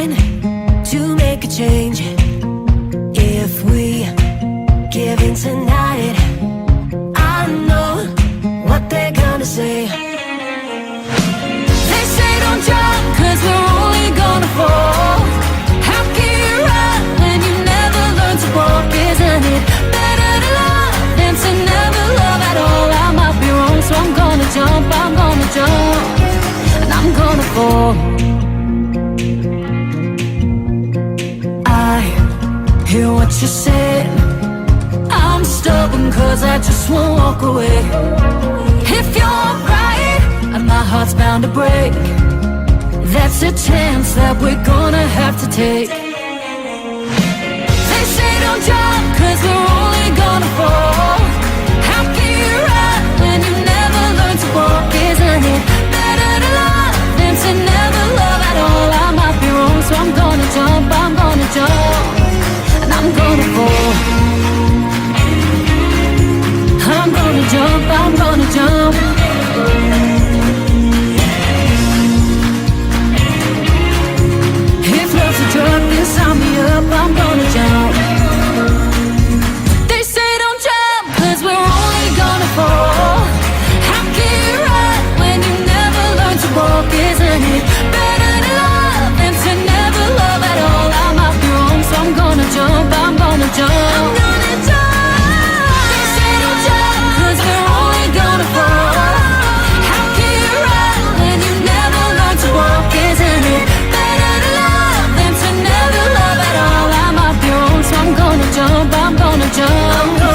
mind to make a change. If we give in tonight, I know what they're gonna say. They say don't jump, cause we're only gonna fall. How can you run when you never learn to walk? Isn't it better to love than to never love at all? I might be wrong, so I'm gonna jump, and I'm gonna fall. I hear what you said. I'm stubborn cause I just won't walk away. If you're right and my heart's bound to break, that's a chance that we're gonna have to take. They say don't jump cause we're only gonna fall. How can you run when you never learn to walk? Isn't it better to love than to never love at all? I might be wrong, so I'm gonna jump, and I'm gonna fall. I'm gonna jump. If love's a drug, then sign me up, I'm gonna jump. They say don't jump, cause we're only gonna fall. How can you run when you never learn to walk? Isn't it better to love than to never love at all? I might be wrong, so I'm gonna jump. They say don't jump, cause we're only gonna fall. How can you run when you never learn to walk? Isn't it better to love than to never love at all? I might be wrong, so I'm gonna jump.